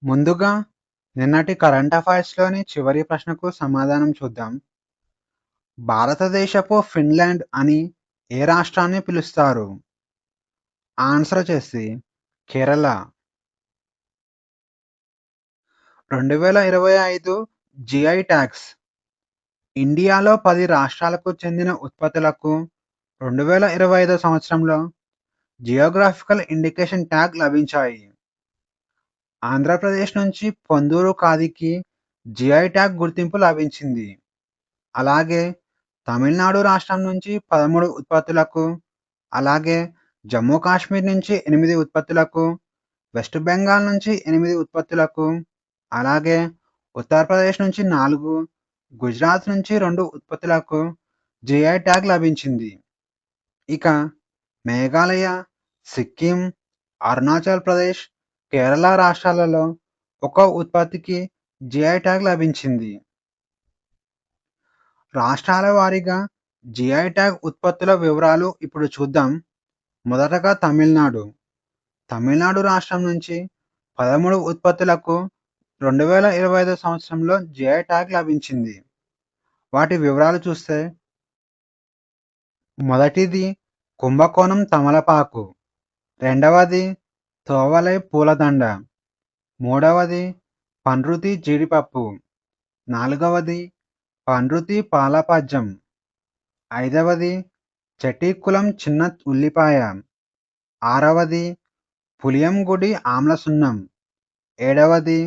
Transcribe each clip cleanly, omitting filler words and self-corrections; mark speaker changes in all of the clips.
Speaker 1: ముందుగా నిన్నటి కరెంట్ అఫైర్స్‌లోని చివరి ప్రశ్నకు సమాధానం చూద్దాం. భారతదేశపు ఫిన్లాండ్ అని ఏ రాష్ట్రాన్ని పిలుస్తారు? ఆన్సర్ వచ్చేసి కేరళ. 2025 GI tags. ఇండియాలో 10 రాష్ట్రాలకు చెందిన ఉత్పత్తులకు 2025 సంవత్సరంలో జియోగ్రాఫికల్ ఇండికేషన్ ట్యాగ్ లభించాయి. ఆంధ్రప్రదేశ్ నుంచి పొందూరు ఖాదీకి జిఐ ట్యాగ్ గుర్తింపు లభించింది. అలాగే తమిళనాడు రాష్ట్రం నుంచి 13 ఉత్పత్తులకు, అలాగే జమ్మూ కాశ్మీర్ నుంచి 8 ఉత్పత్తులకు, వెస్ట్ బెంగాల్ నుంచి 8 ఉత్పత్తులకు, అలాగే ఉత్తరప్రదేశ్ నుంచి 4, గుజరాత్ నుంచి 2 ఉత్పత్తులకు జిఐ ట్యాగ్ లభించింది. ఇక మేఘాలయ, సిక్కిం, అరుణాచల్ ప్రదేశ్, కేరళ రాష్ట్రాలలో ఒక ఉత్పత్తికి జిఐ ట్యాగ్ లభించింది. రాష్ట్రాల వారీగా జిఐ ట్యాగ్ ఉత్పత్తుల వివరాలు ఇప్పుడు చూద్దాం. మొదటగా తమిళనాడు. తమిళనాడు రాష్ట్రం నుంచి 13 ఉత్పత్తులకు 2025 సంవత్సరంలో జిఐ ట్యాగ్ లభించింది. వాటి వివరాలు చూస్తే మొదటిది కుంభకోణం తమలపాకు, రెండవది తోవలై పూలదండ, మూడవది పండ్రుతి జీడిపప్పు, నాలుగవది పండ్రుతి పాలపజ్జం, ఐదవది చెట్టికులం చిన్న ఉల్లిపాయ, ఆరవది పులియంగుడి ఆమ్లసున్నం, ఏడవది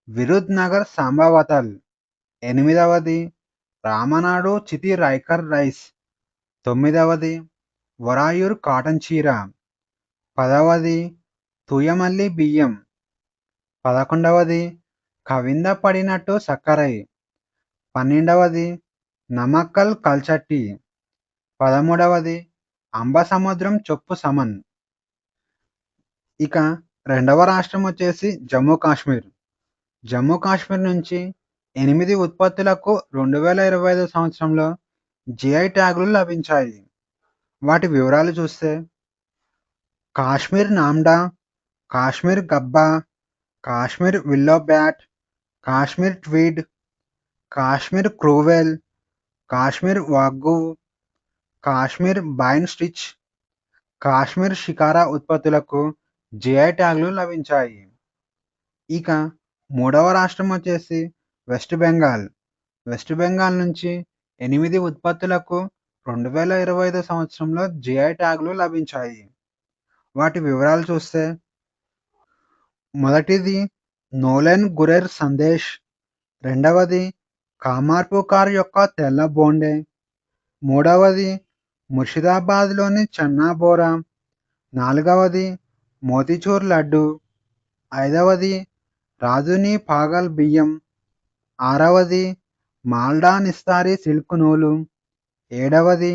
Speaker 1: విరుద్ నగర్ సాంబావతల్, ఎనిమిదవది రామనాడు చితి రైకర్ రైస్, తొమ్మిదవది వరాయూర్ కాటన్ చీర, పదవది తూయమల్లి బియ్యం, పదకొండవది కవింద పడినట్టు సక్కరై, పన్నెండవది నమక్కల్ కల్చట్టి, పదమూడవది అంబసముద్రం చొప్పు సమన్. ఇక రెండవ రాష్ట్రం వచ్చేసి జమ్మూ కాశ్మీర్. జమ్మూ కాశ్మీర్ నుంచి 8 ఉత్పత్తులకు 2025 సంవత్సరంలో జిఐ ట్యాగులు లభించాయి. వాటి వివరాలు చూస్తే Kashmir namda, Kashmir gabba, Kashmir willow bat, Kashmir tweed, Kashmir crewel, Kashmir waguv, Kashmir chain stitch, Kashmir shikara ఉత్పత్తులకు జిఐ ట్యాగులు లభించాయి. ఇక మూడవ రాష్ట్రం వచ్చేసి వెస్ట్ బెంగాల్. వెస్ట్ బెంగాల్ నుంచి 8 ఉత్పత్తులకు 2025 సంవత్సరంలో జిఐ ట్యాగులు లభించాయి. వాటి వివరాలు చూస్తే మొదటిది నోలెన్ గురెర్ సందేశ్, రెండవది కామార్పుకార్ యొక్క తెల్ల బోండే, మూడవది ముర్షిదాబాద్లోని చన్నా బోరా, నాలుగవది మోతిచూర్ లడ్డు, ఐదవది రాజుని పాగల్ బియ్యం, ఆరవది మాల్డా నిస్తారి సిల్క్ నూలు, ఏడవది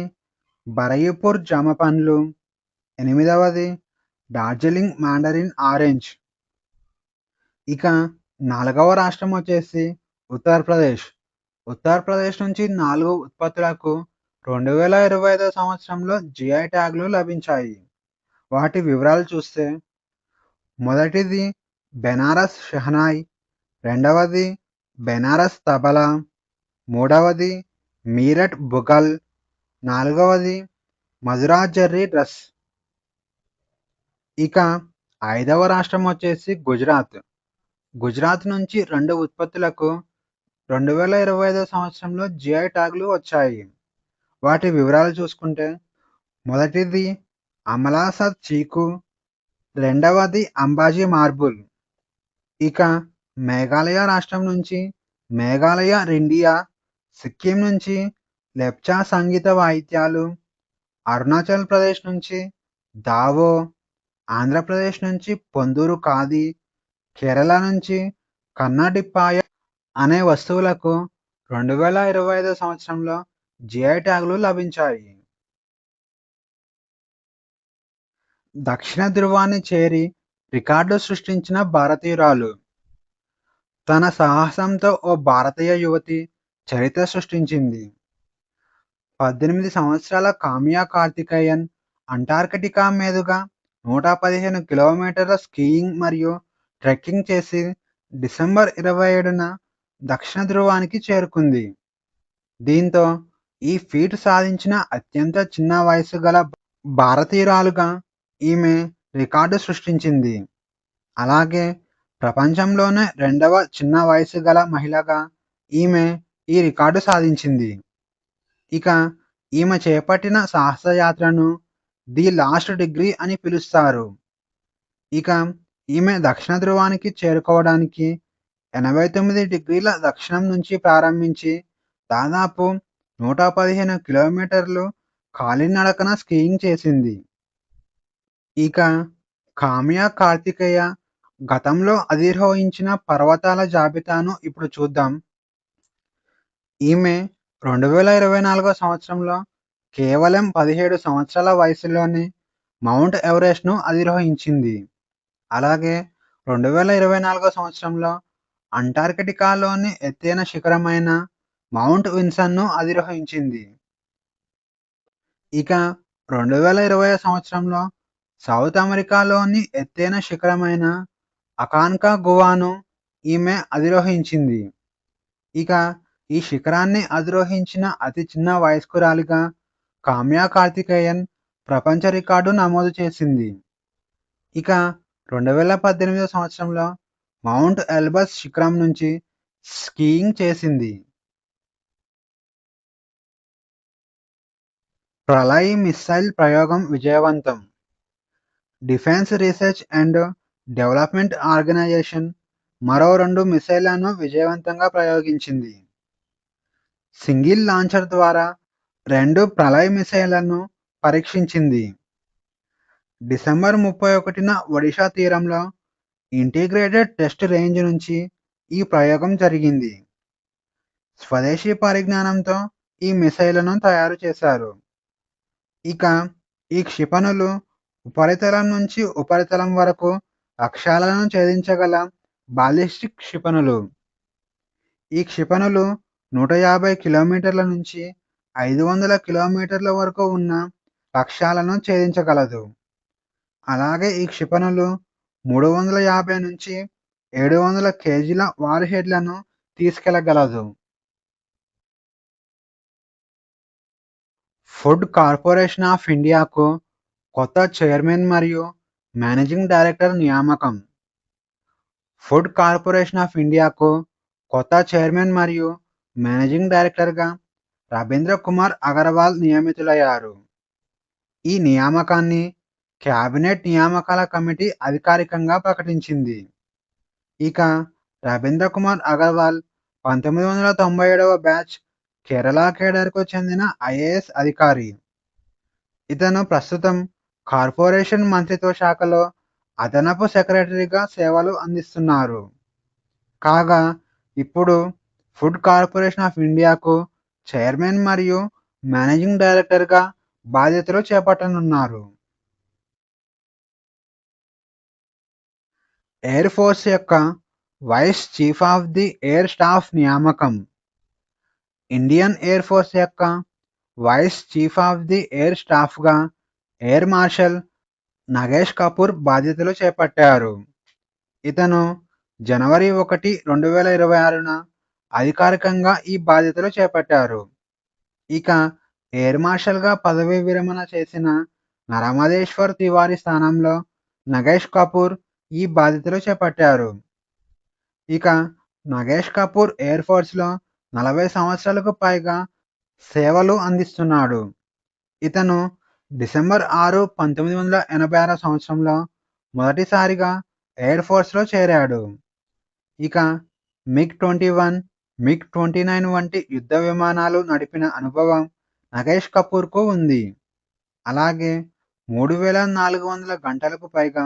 Speaker 1: బరయిపూర్ జామ పండ్లు, ఎనిమిదవది డార్జిలింగ్ మాండరిన్ ఆరెంజ్. ఇక నాలుగవ రాష్ట్రం వచ్చేసి ఉత్తరప్రదేశ్. ఉత్తరప్రదేశ్ నుంచి 4 ఉత్పత్తులకు 2025 సంవత్సరంలో జిఐ ట్యాగులు లభించాయి. వాటి వివరాలు చూస్తే మొదటిది బెనారస్ షెహనాయ్, రెండవది బెనారస్ తబలా, మూడవది మీరట్ బుగల్, నాలుగవది మధురా జెర్రీ డ్రెస్. ఇక ఐదవ రాష్ట్రం వచ్చేసి గుజరాత్. గుజరాత్ నుంచి 2 ఉత్పత్తులకు 2025 సంవత్సరంలో జిఐ ట్యాగులు వచ్చాయి. వాటి వివరాలు చూసుకుంటే మొదటిది అమలాసత్ చీకు, రెండవది అంబాజీ మార్బుల్. ఇక మేఘాలయ రాష్ట్రం నుంచి మేఘాలయ రిండియా, సిక్కిం నుంచి లెప్చా సంగీత వాయిద్యాలు, అరుణాచల్ ప్రదేశ్ నుంచి దావో, ఆంధ్రప్రదేశ్ నుంచి పొందూరు ఖాదీ, కేరళ నుంచి కన్నడిప్పాయ అనే వస్తువులకు 2025 సంవత్సరంలో జిఐ ట్యాగులు లభించాయి. దక్షిణ ధృవాన్ని చేరి రికార్డు సృష్టించిన భారతీయురాలు. తన సాహసంతో ఓ భారతీయ యువతి చరిత్ర సృష్టించింది. 18 సంవత్సరాల కామ్యా కార్తికేయన్ అంటార్కిటికా మీదుగా 115 కిలోమీటర్ల స్కీయింగ్ మరియు ట్రెక్కింగ్ చేసి డిసెంబర్ 27న దక్షిణ ధృవానికి చేరుకుంది. దీంతో ఈ ఫీట్ సాధించిన అత్యంత చిన్న వయసు గల భారతీయురాలుగా ఈమె రికార్డు సృష్టించింది. అలాగే ప్రపంచంలోనే రెండవ చిన్న వయసు గల మహిళగా ఈమె ఈ రికార్డు సాధించింది. ఇక ఈమె చేపట్టిన సాహసయాత్రను ది లాస్ట్ డిగ్రీ అని పిలుస్తారు. ఇక ఈమె దక్షిణ ధృవానికి చేరుకోవడానికి 89 డిగ్రీల దక్షిణం నుంచి ప్రారంభించి దాదాపు 115 కిలోమీటర్లు కాలినడకన స్కీయింగ్ చేసింది. ఇక కామ్యా కార్తికేయ గతంలో అధిరోహించిన పర్వతాల జాబితాను ఇప్పుడు చూద్దాం. ఈమె 2024 సంవత్సరంలో కేవలం 17 సంవత్సరాల వయసులోనే మౌంట్ ఎవరెస్ట్‌ను అధిరోహించింది. అలాగే 2024 సంవత్సరంలో అంటార్కిటికాలోని ఎత్తైన శిఖరమైన మౌంట్ విన్సన్‌ను అధిరోహించింది. ఇక 2020 సంవత్సరంలో సౌత్ అమెరికాలోని ఎత్తైన శిఖరమైన అకాన్కాగువాను ఈమె అధిరోహించింది. ఇక ఈ శిఖరాన్ని అధిరోహించిన అతి చిన్న వయస్కురాలిగా కామ్యా కార్తికేయన్ ప్రపంచ రికార్డు నమోదు చేసింది. ఇక 2018 సంవత్సరంలో మౌంట్ ఎల్బస్ శిఖరం నుంచి స్కీయింగ్ చేసింది. ప్రళయ్ మిస్సైల్ ప్రయోగం విజయవంతం. Defence research and development organisation మరో 2 మిసైళ్లను విజయవంతంగా ప్రయోగించింది. సింగిల్ లాంచర్ ద్వారా 2 ప్రళయ్ మిసైళ్లను పరీక్షించింది. డిసెంబర్ 31న ఒడిషా తీరంలో ఇంటిగ్రేటెడ్ టెస్ట్ రేంజ్ నుంచి ఈ ప్రయోగం జరిగింది. స్వదేశీ పరిజ్ఞానంతో ఈ మిసైళ్లను తయారు చేశారు. ఇక ఈ క్షిపణులు ఉపరితలం నుంచి ఉపరితలం వరకు లక్ష్యాలను ఛేదించగల బాలిస్టిక్ క్షిపణులు. ఈ క్షిపణులు 150 కిలోమీటర్ల నుంచి 500 కిలోమీటర్ల వరకు ఉన్న లక్ష్యాలను ఛేదించగలదు. అలాగే ఈ క్షిపణులు 350 నుంచి 700 కేజీల వార్హెడ్లను తీసుకెళ్లగలదు. ఫుడ్ కార్పొరేషన్ ఆఫ్ ఇండియాకు కొత్త చైర్మన్ మరియు మేనేజింగ్ డైరెక్టర్ నియామకం. ఫుడ్ కార్పొరేషన్ ఆఫ్ ఇండియాకు కొత్త చైర్మన్ మరియు మేనేజింగ్ డైరెక్టర్గా రవీంద్ర కుమార్ అగర్వాల్ నియమితులయ్యారు. ఈ నియామకాన్ని కేబినెట్ నియామకాల కమిటీ అధికారికంగా ప్రకటించింది. ఇక రవీంద్ర కుమార్ అగర్వాల్ 1997వ బ్యాచ్ కేరళ కేడర్కు చెందిన ఐఏఎస్ అధికారి. ఇతను ప్రస్తుతం కార్పొరేషన్ మంత్రిత్వ శాఖలో అదనపు సెక్రటరీగా సేవలు అందిస్తున్నారు. కాగా ఇప్పుడు ఫుడ్ కార్పొరేషన్ ఆఫ్ ఇండియాకు చైర్మన్ మరియు మేనేజింగ్ డైరెక్టర్గా బాధ్యతలు చేపట్టనున్నారు. ఎయిర్ ఫోర్స్ యొక్క vice chief of the air staff నియామకం. ఇండియన్ ఎయిర్ ఫోర్స్ యొక్క vice chief of the air స్టాఫ్గా ఎయిర్ మార్షల్ నగేష్ కపూర్ బాధ్యతలు చేపట్టారు. ఇతను జనవరి 1, 2026న అధికారికంగా ఈ బాధ్యతలు చేపట్టారు. ఇక ఎయిర్ మార్షల్గా పదవీ విరమణ చేసిన నరమదేశ్వర్ తివారీ స్థానంలో నగేష్ కపూర్ ఈ బాధ్యతలు చేపట్టారు. ఇక నగేష్ కపూర్ ఎయిర్ ఫోర్స్లో 40 సంవత్సరాలకు పైగా సేవలు అందిస్తున్నాడు. ఇతను డిసెంబర్ 6, 1986 సంవత్సరంలో మొదటిసారిగా ఎయిర్ ఫోర్స్లో చేరాడు. ఇక మిగ్-21, మిగ్-29 వంటి యుద్ధ విమానాలు నడిపిన అనుభవం నగేష్ కపూర్కు ఉంది. అలాగే 3400 గంటలకు పైగా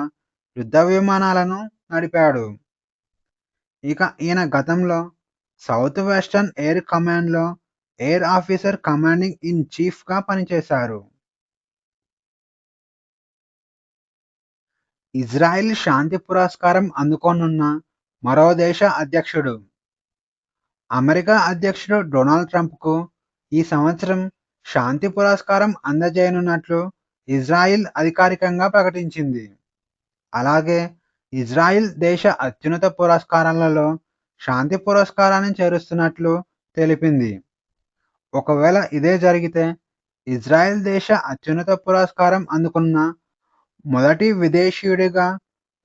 Speaker 1: యుద్ధ విమానాలను నడిపాడు. ఇక ఈయన గతంలో సౌత్ వెస్టర్న్ ఎయిర్ కమాండ్లో ఎయిర్ ఆఫీసర్ కమాండింగ్ ఇన్ చీఫ్గా పనిచేశారు. ఇజ్రాయెల్ శాంతి పురస్కారం అందుకోనున్న మరో దేశ అధ్యక్షుడు. అమెరికా అధ్యక్షుడు డొనాల్డ్ ట్రంప్కు ఈ సంవత్సరం శాంతి పురస్కారం అందజేయనున్నట్లు ఇజ్రాయిల్ అధికారికంగా ప్రకటించింది. అలాగే ఇజ్రాయిల్ దేశ అత్యున్నత పురస్కారాలలో శాంతి పురస్కారాన్ని చేరుస్తున్నట్లు తెలిపింది. ఒకవేళ ఇదే జరిగితే ఇజ్రాయెల్ దేశ అత్యున్నత పురస్కారం అందుకున్న మొదటి విదేశీయుడిగా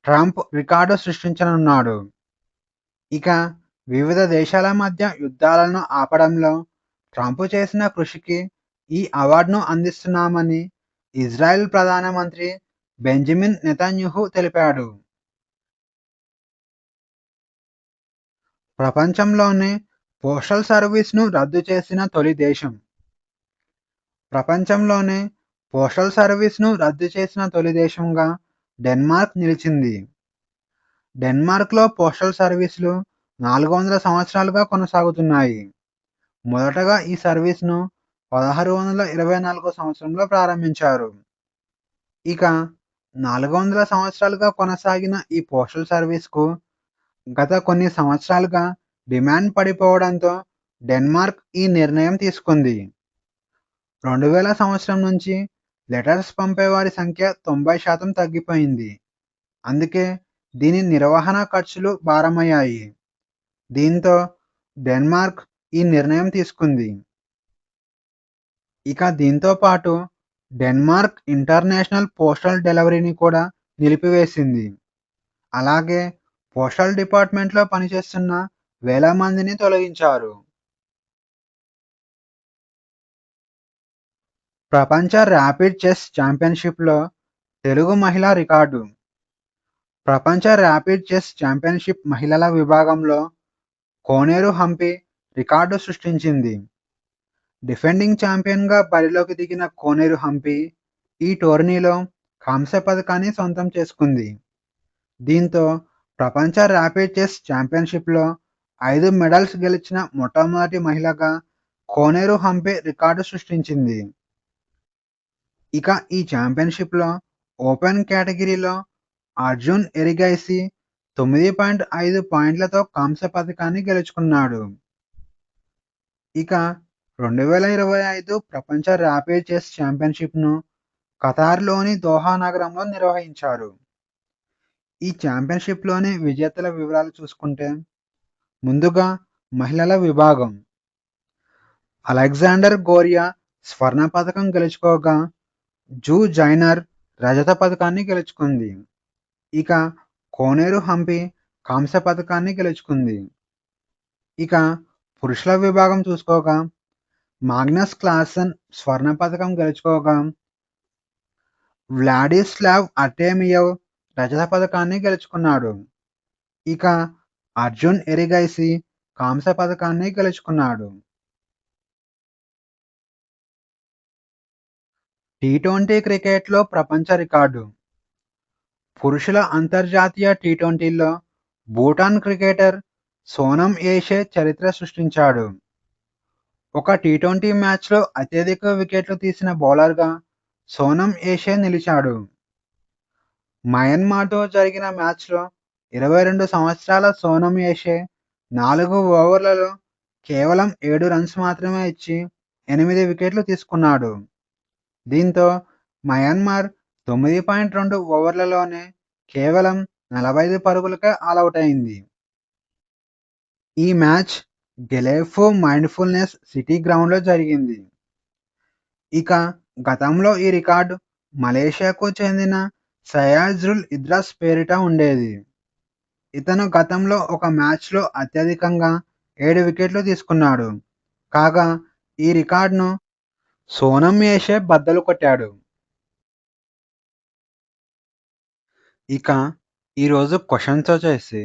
Speaker 1: ట్రంప్ రికార్డు సృష్టించనున్నాడు. ఇక వివిధ దేశాల మధ్య యుద్ధాలను ఆపడంలో ట్రంప్ చేసిన కృషికి ఈ అవార్డును అందిస్తున్నామని ఇజ్రాయెల్ ప్రధానమంత్రి బెంజమిన్ నెతన్యాహు తెలిపాడు. ప్రపంచంలోనే పోస్టల్ సర్వీస్ను రద్దు చేసిన తొలి దేశం. ప్రపంచంలోనే పోస్టల్ సర్వీస్ను రద్దు చేసిన తొలి దేశంగా డెన్మార్క్ నిలిచింది. డెన్మార్క్లో పోస్టల్ సర్వీసులు 400 సంవత్సరాలుగా కొనసాగుతున్నాయి. మొదటగా ఈ సర్వీస్ను 1624 సంవత్సరంలో ప్రారంభించారు. ఇక 400 సంవత్సరాలుగా కొనసాగిన ఈ పోస్టల్ సర్వీస్కు గత కొన్ని సంవత్సరాలుగా డిమాండ్ పడిపోవడంతో డెన్మార్క్ ఈ నిర్ణయం తీసుకుంది. 2000 సంవత్సరం నుంచి లెటర్స్ పంపేవారి సంఖ్య 90% తగ్గిపోయింది. అందుకే దీని నిర్వహణ ఖర్చులు భారమయ్యాయి. దీంతో డెన్మార్క్ ఈ నిర్ణయం తీసుకుంది. ఇక దీంతో పాటు డెన్మార్క్ ఇంటర్నేషనల్ పోస్టల్ డెలివరీని కూడా నిలిపివేసింది. అలాగే పోస్టల్ డిపార్ట్మెంట్లో పనిచేస్తున్న వేల మందిని తొలగించారు. ప్రపంచ ర్యాపిడ్ చెస్ ఛాంపియన్షిప్లో తెలుగు మహిళ రికార్డు. ప్రపంచ ర్యాపిడ్ చెస్ ఛాంపియన్షిప్ మహిళల విభాగంలో కోనేరు హంపి రికార్డు సృష్టించింది. డిఫెండింగ్ ఛాంపియన్గా బరిలోకి దిగిన కోనేరు హంపి ఈ టోర్నీలో కాంస్య పథకాన్ని సొంతం చేసుకుంది. దీంతో ప్రపంచ ర్యాపిడ్ చెస్ ఛాంపియన్షిప్లో 5 మెడల్స్ గెలిచిన మొట్టమొదటి మహిళగా కోనేరు హంపి రికార్డు సృష్టించింది. ఇక ఈ ఛాంపియన్షిప్లో ఓపెన్ కేటగిరీలో అర్జున్ ఎరిగైసీ 9.5 పాయింట్లతో కాంస్య పథకాన్ని గెలుచుకున్నాడు. ఇక 2025 ప్రపంచ ర్యాపిడ్ చెస్ ఛాంపియన్షిప్ను ఖతార్లోని దోహా నగరంలో నిర్వహించారు. ఈ ఛాంపియన్షిప్లోని విజేతల వివరాలు చూసుకుంటే ముందుగా మహిళల విభాగం అలెగ్జాండర్ గోరియా స్వర్ణ పథకం గెలుచుకోగా జూ జైనర్ రజత పథకాన్ని గెలుచుకుంది. ఇక కోనేరు హంపి కాంస్య పథకాన్ని గెలుచుకుంది. ఇక పురుషుల విభాగం చూసుకోగా మాగ్నస్ క్లాసన్ స్వర్ణ పథకం గెలుచుకోగా వ్లాడిస్లావ్ అర్టేమియవ్ రజత పథకాన్ని గెలుచుకున్నాడు. ఇక అర్జున్ ఎరిగైసీ కాంస్య పథకాన్ని గెలుచుకున్నాడు. టీ20 క్రికెట్లో ప్రపంచ రికార్డు. పురుషుల అంతర్జాతీయ టీ20లో భూటాన్ క్రికెటర్ సోనం ఏషే చరిత్ర సృష్టించాడు. ఒక టీ20 మ్యాచ్లో అత్యధిక వికెట్లు తీసిన బౌలర్గా సోనం ఏషే నిలిచాడు. మయన్మార్తో జరిగిన మ్యాచ్లో 22 సంవత్సరాల సోనం ఏషే 4 ఓవర్లలో కేవలం 7 రన్స్ మాత్రమే ఇచ్చి 8 వికెట్లు తీసుకున్నాడు. దీంతో మయన్మార్ 9.2 ఓవర్లలోనే కేవలం 45 పరుగులకే ఆలౌట్ అయింది. ఈ మ్యాచ్ గెలెఫు మైండ్ఫుల్నెస్ సిటీ గ్రౌండ్లో జరిగింది. ఇక గతంలో ఈ రికార్డు మలేషియాకు చెందిన సయాజ్రుల్ ఇద్రస్ పేరిట ఉండేది. ఇతను గతంలో ఒక మ్యాచ్లో అత్యధికంగా 7 వికెట్లు తీసుకున్నాడు. కాగా ఈ రికార్డును సోనం ఏషే బద్దలు కొట్టాడు. ఇక ఈరోజు క్వశ్చన్స్ వచ్చేసి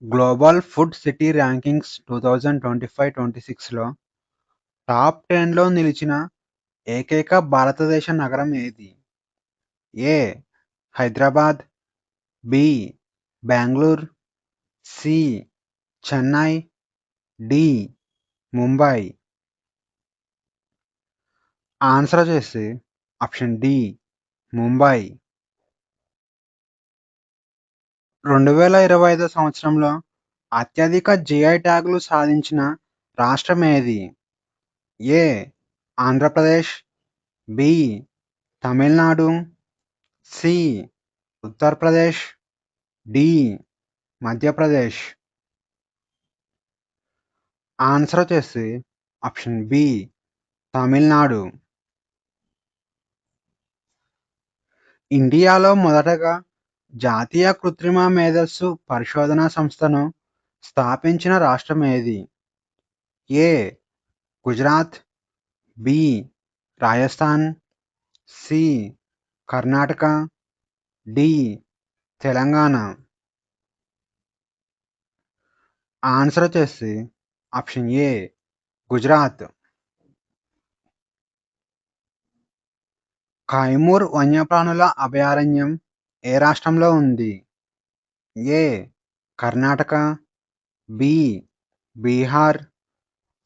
Speaker 1: గ్లోబల్ ఫుడ్ సిటీ ర్యాంకింగ్స్ 2025-26లో టాప్ 10లో నిలిచిన ఏకైక భారతదేశ నగరం ఏది? A Hyderabad, B Bengaluru, C Chennai, D Mumbai. Answer వచ్చేసి ఆప్షన్ డి ముంబై. 2025 సంవత్సరంలో అత్యధిక జిఐ ట్యాగులు సాధించిన రాష్ట్రం ఏది? A Andhra Pradesh, B Tamil Nadu, C Uttar Pradesh, D Madhya Pradesh. Answer వచ్చేసి ఆప్షన్ బి తమిళనాడు. ఇండియాలో మొదటగా జాతీయ కృత్రిమ మేధస్సు పరిశోధనా సంస్థను స్థాపించిన రాష్ట్రం ఏది? A Gujarat, B Rajasthan, C Karnataka, D Telangana. Answer వచ్చేసి ఆప్షన్ ఏ గుజరాత్. కైమూర్ వన్యప్రాణుల అభయారణ్యం ఏ రాష్ట్రంలో ఉంది? A Karnataka, B Bihar,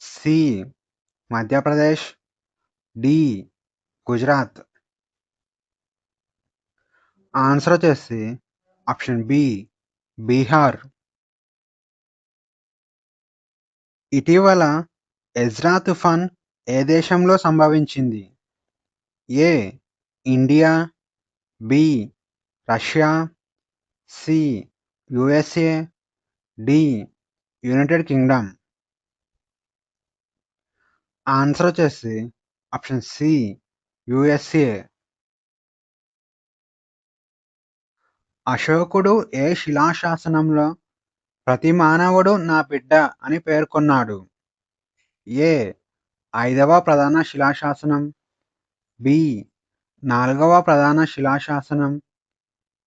Speaker 1: C Madhya Pradesh, D Gujarat. Answer వచ్చేసి ఆప్షన్ బి బీహార్. ఇటీవల ఎజ్రా తుఫాన్ ఏ దేశంలో సంభవించింది? A India, B Russia, C USA, D United Kingdom. Answer వచ్చేసి ఆప్షన్ సి యుఎస్ఏ. అశోకుడు ఏ శిలాశాసనంలో ప్రతి మానవుడు నా బిడ్డ అని పేర్కొన్నాడు? ఏ 5వ ప్రధాన శిలాశాసనం, బి 4వ ప్రధాన శిలాశాసనం,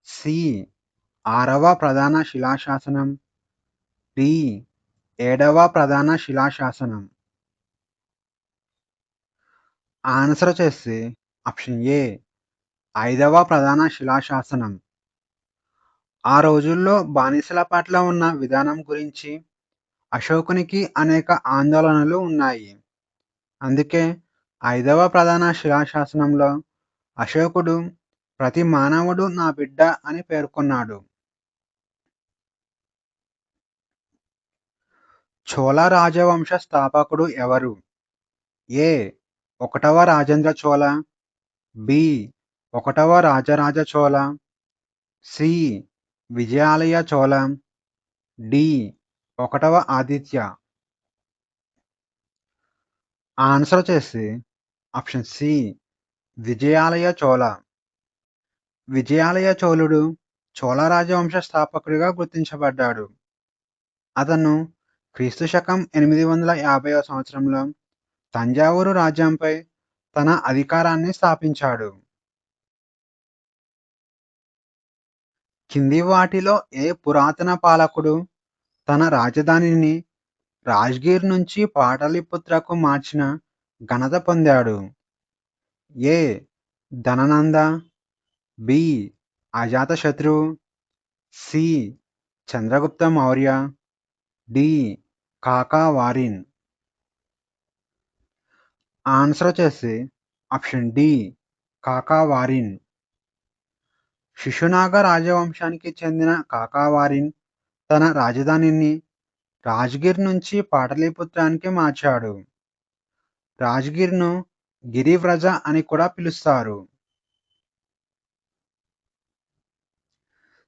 Speaker 1: సి 6వ ప్రధాన శిలాశాసనం, డి 7వ ప్రధాన శిలాశాసనం. ఆన్సర్ వచ్చేసి ఆప్షన్ ఏ 5వ ప్రధాన శిలాశాసనం. ఆ రోజుల్లో బానిసల పట్ల ఉన్న విధానం గురించి అశోకునికి అనేక ఆందోళనలు ఉన్నాయి. అందుకే 5వ ప్రధాన శిలాశాసనంలో అశోకుడు ప్రతి మానవుడు నా బిడ్డ అని పేర్కొన్నాడు. చోళ రాజవంశ స్థాపకుడు ఎవరు? ఏ 1వ రాజేంద్ర చోళ, బి 1వ రాజరాజ చోళ, సి విజయాలయ చోళ, డి 1వ ఆదిత్య. ఆన్సర్ వచ్చేసి ఆప్షన్ సి విజయాలయ చోళ. విజయాలయ చోళుడు చోళ రాజవంశ స్థాపకుడిగా గుర్తించబడ్డాడు. అతను క్రీస్తు శకం 850వ సంవత్సరంలో తంజావూరు రాజ్యంపై తన అధికారాన్ని స్థాపించాడు. కింది వాటిలో ఏ పురాతన పాలకుడు తన రాజధానిని రాజ్గిర్ నుంచి పాటలీపుత్రకు మార్చిన ఘనత పొందాడు? A Dhanananda, B Ajatashatru, C Chandragupta Maurya, D Kakavarnin. Answer వచ్చేసి option D Kakavarnin. Shishunaga రాజవంశానికి చెందిన కాకా వారిన్ తన రాజధానిని రాజ్గిర్ నుంచి పాటలీపుత్రానికి మార్చాడు. రాజ్గిర్ను గిరివ్రజ అని కూడా పిలుస్తారు.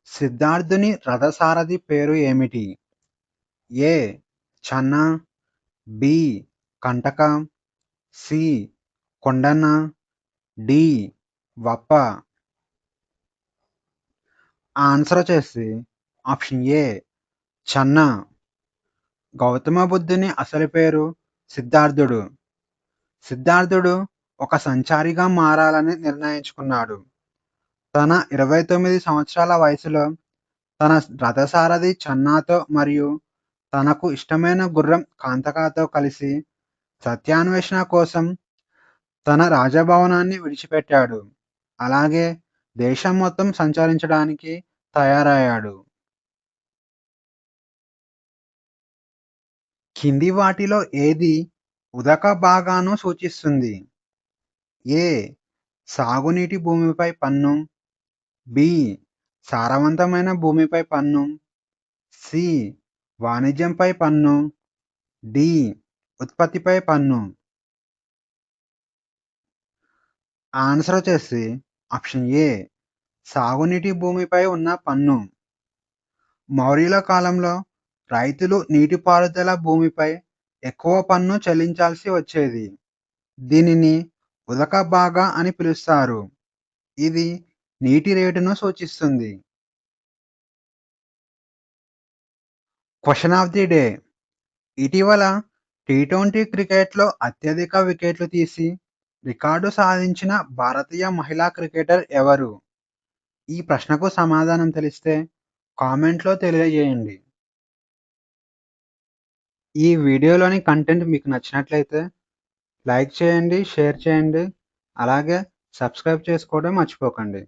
Speaker 1: సిద్ధార్థుని రథసారథి పేరు ఏమిటి? A Channa, B Kanthaka, C Kondanna, D Vappa. Answer వచ్చేసి ఆప్షన్ ఏ చన్న. గౌతమ బుద్ధుని అసలు పేరు సిద్ధార్థుడు. సిద్ధార్థుడు ఒక సంచారిగా మారాలని నిర్ణయించుకున్నాడు. తన 29 సంవత్సరాల వయసులో తన రథసారథి చన్నాతో మరియు తనకు ఇష్టమైన గుర్రం కాంతకాతో కలిసి సత్యాన్వేషణ కోసం తన రాజభవనాన్ని విడిచిపెట్టాడు. అలాగే దేశం మొత్తం సంచరించడానికి తయారయ్యాడు. కింది వాటిలో ఏది ఉదక భాగాను సూచిస్తుంది? ఏ సాగునీటి భూమిపై పన్ను, బి సారవంతమైన భూమిపై పన్ను, సి వాణిజ్యంపై పన్ను, డి ఉత్పత్తిపై పన్ను. ఆన్సర్ వచ్చేసి ఆప్షన్ ఏ సాగునీటి భూమిపై ఉన్న పన్ను. మౌర్యుల కాలంలో రైతులు నీటిపారుదల భూమిపై ఎక్కువ పన్ను చెల్లించాల్సి వచ్చేది. దీనిని ఉదక భాగా అని పిలుస్తారు. ఇది నీటి రేటును సూచిస్తుంది. Question of the day. ఇటీవల టీ20 క్రికెట్‌లో అత్యధిక వికెట్లు తీసి రికార్డు సాధించిన భారతీయ మహిళా క్రికెటర్ ఎవరు? ఈ ప్రశ్నకు సమాధానం తెలిస్తే కామెంట్‌లో తెలియజేయండి. ఈ వీడియోలోని కంటెంట్ మీకు నచ్చినట్లయితే లైక్ చేయండి, షేర్ చేయండి. అలాగే సబ్స్క్రైబ్ చేసుకోవడం మర్చిపోకండి.